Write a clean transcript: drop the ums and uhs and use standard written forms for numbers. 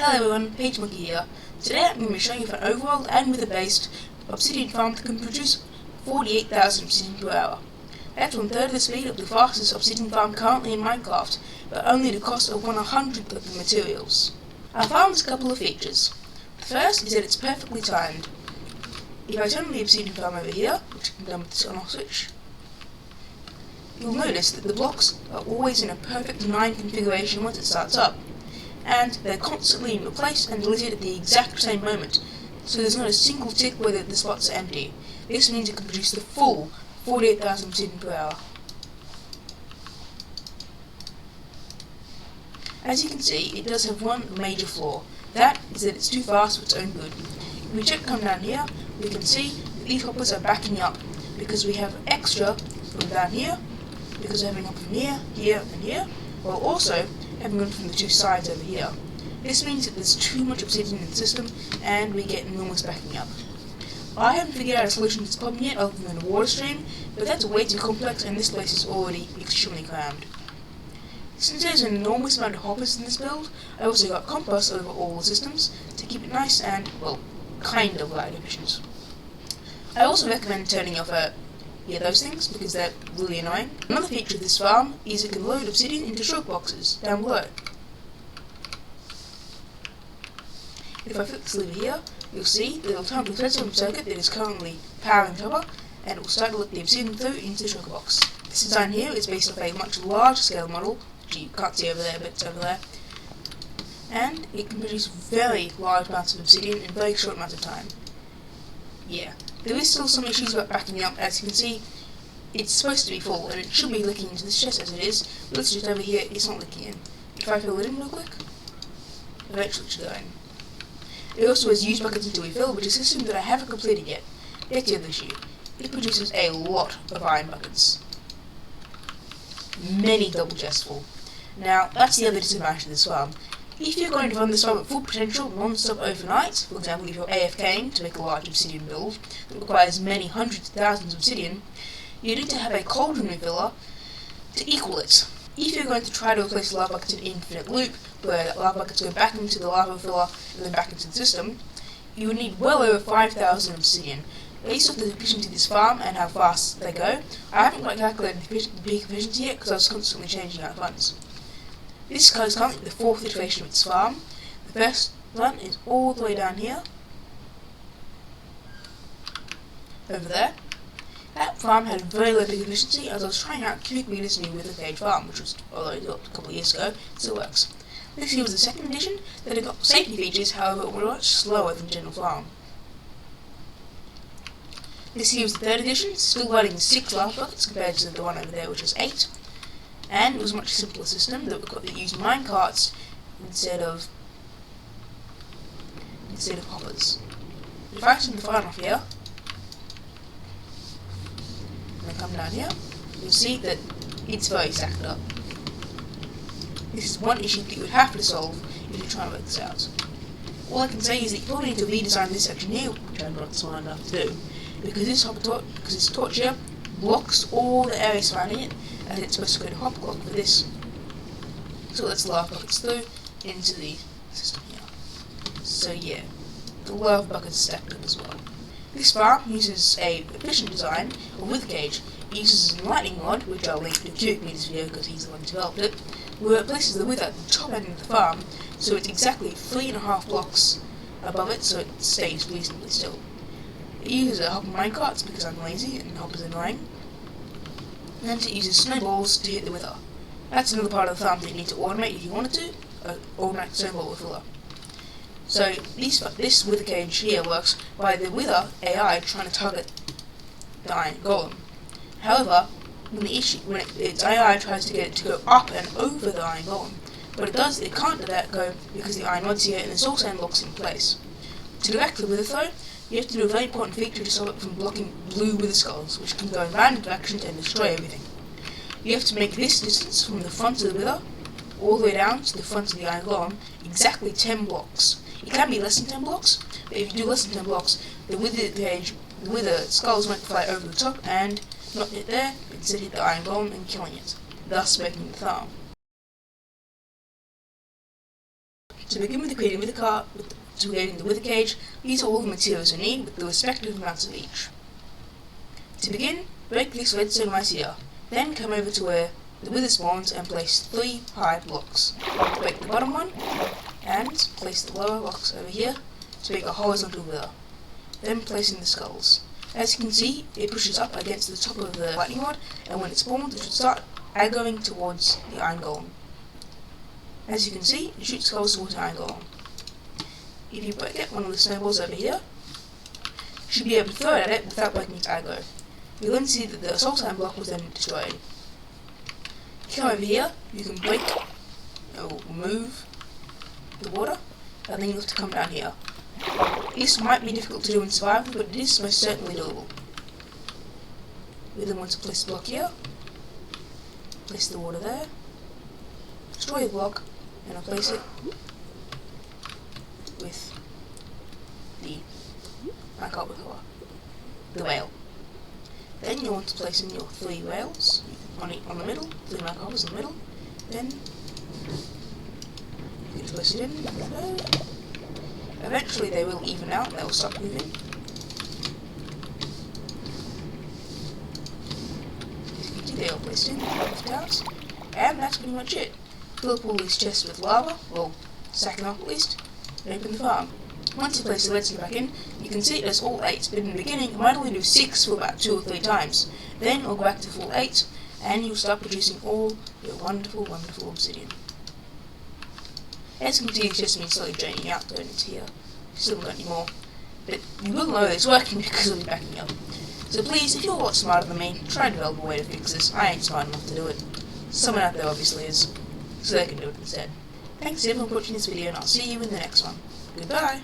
Hello everyone, Page Monkey here. Today I'm going to be showing you an overworld and wither-based Obsidian farm that can produce 48,000 Obsidian per hour. That's 1/3 of the speed of the fastest Obsidian farm currently in Minecraft, but only the cost of 1/100th of the materials. Our farm has a couple of features. The first is that it's perfectly timed. If I turn on the Obsidian farm over here, which can be done with this on-off switch, you'll notice that the blocks are always in a perfect 9 configuration once it starts up, and they're constantly in place and deleted at the exact same moment, so there's not a single tick where the spots are empty. This means it can produce the full 48,000 obsidian per hour. As you can see, it does have one major flaw. That is that it's too fast for its own good. If we come down here, we can see that these hoppers are backing up, because we have extra from down here, because we're having hop from here, here, and here, while also having one from the two sides over here. This means that there's too much obsidian in the system, and we get enormous backing up. I haven't figured out a solution to this problem yet other than a water stream, but that's way too complex and this place is already extremely crammed. Since there's an enormous amount of hoppers in this build, I also got compost over all the systems to keep it nice and, well, kind of lag efficient. I also recommend turning off those things, because they're really annoying. Another feature of this farm is it can load obsidian into shulk boxes down below. If I flick this lever here, you'll see that it'll turn on the redstone circuit that is currently powering the hopper, and it will start to let the obsidian through into the shulk box. This design here is based off a much larger scale model, which you can't see over there, but it's over there, and it can produce very large amounts of obsidian in a very short amount of time. Yeah. There is still some issues about backing up. As you can see, it's supposed to be full, and it should be leaking into this chest as it is, but let's just over here, it's not leaking in. If I fill it in real quick, eventually it should go in. It also has used buckets until we fill, which is a system that I haven't completed yet. That's the other issue. It produces a lot of iron buckets. Many double chests full. Now, that's the other disadvantage of this farm. If you're going to run this farm at full potential non-stop overnight, for example if you're AFKing to make a large obsidian build that requires many hundreds of thousands of obsidian, you need to have a cauldron refiller to equal it. If you're going to try to replace lava buckets in an infinite loop, where lava buckets go back into the lava filler and then back into the system, you would need well over 5,000 obsidian. Based on the efficiency of this farm and how fast they go, I haven't quite calculated the peak efficiency yet because I was constantly changing out funds. This is currently the 4th iteration of its farm. The first one is all the way down here. Over there. That farm had very low peak efficiency as I was trying out cubic meters new with a cage farm, which was, although it got a couple of years ago, it still works. This here was the 2nd edition, that it got safety features, however it was much slower than the general farm. This here was the 3rd edition, still running 6 lava buckets compared to the one over there which was 8. And it was a much simpler system that used minecarts instead of hoppers. If I turn the fire off here, and I come down here, you'll see that it's very stacked up. This is one issue that you would have to solve if you're trying to work this out. All I can say is that you probably need to redesign this section here, which I'm not smart enough to do, because this torch here blocks all the area surrounding it, and it's supposed to go to hop clock for this. So let's lava buckets through into the system here. So yeah, the lava buckets stacked up as well. This farm uses a efficient design, a wither cage. It uses a lightning rod, which I'll link in the cubic meters video because he's the one who developed it, where it places the wither at the top end of the farm, so it's exactly 3.5 blocks above it, so it stays reasonably still. It uses a hopper minecarts because I'm lazy and hoppers annoying. And it uses snowballs to hit the wither. That's another part of the farm that you need to automate if you wanted to, automate snowball refiller. So this wither cage here works by the wither AI trying to target the iron golem. However, when its AI tries to get it to go up and over the iron golem, but it can't do that because the iron rod's here and it's also locks in place. To direct the wither though, you have to do a very important feature to stop it from blocking blue wither skulls, which can go in random directions and destroy everything. You have to make this distance from the front of the wither all the way down to the front of the iron golem exactly 10 blocks. It can be less than 10 blocks, but if you do less than 10 blocks, the wither skulls won't fly over the top and not hit there, but instead hit the iron golem and killing it, thus making the farm. To begin with creating the wither cage, these are all the materials you need with the respective amounts of each. To begin, break this redstone right here. Then come over to where the wither spawns and place 3 high blocks. Break the bottom one and place the lower blocks over here to make a horizontal wither. Then place in the skulls. As you can see, it pushes up against the top of the lightning rod, and when it spawns, it should start aggroing towards the iron golem. As you can see, it shoots skulls towards the iron golem. If you get one of the snowballs over here, you should be able to throw it at it without breaking its aggro. You'll then see that the assault iron block was then destroyed. If you come over here, you can break or move the water, and then you have to come down here. This might be difficult to do in survival, but it is most certainly doable. We then want to place the block here, place the water there, destroy the block, and replace it with the rail. Then you want to place in your 3 rails on the middle, 3 markers in the middle. Then you can place it in there. Eventually they will even out and they will stop moving. As you can see, they are placed in, left out, and that's pretty much it. Fill up all these chests with lava, well, stack them up at least, and open the farm. Once you place the redstone back in, you can see it does all 8, but in the beginning it might only do 6 for about 2 or 3 times. Then it'll go back to full 8, and you'll start producing all your wonderful, wonderful obsidian. As you can see, it's just been slowly draining out, going into here. Still not any more. But you will know it's working because it'll be backing up. So please, if you're a lot smarter than me, try and develop a way to fix this. I ain't smart enough to do it. Someone out there obviously is, so they can do it instead. Thanks everyone for watching this video, and I'll see you in the next one. Goodbye!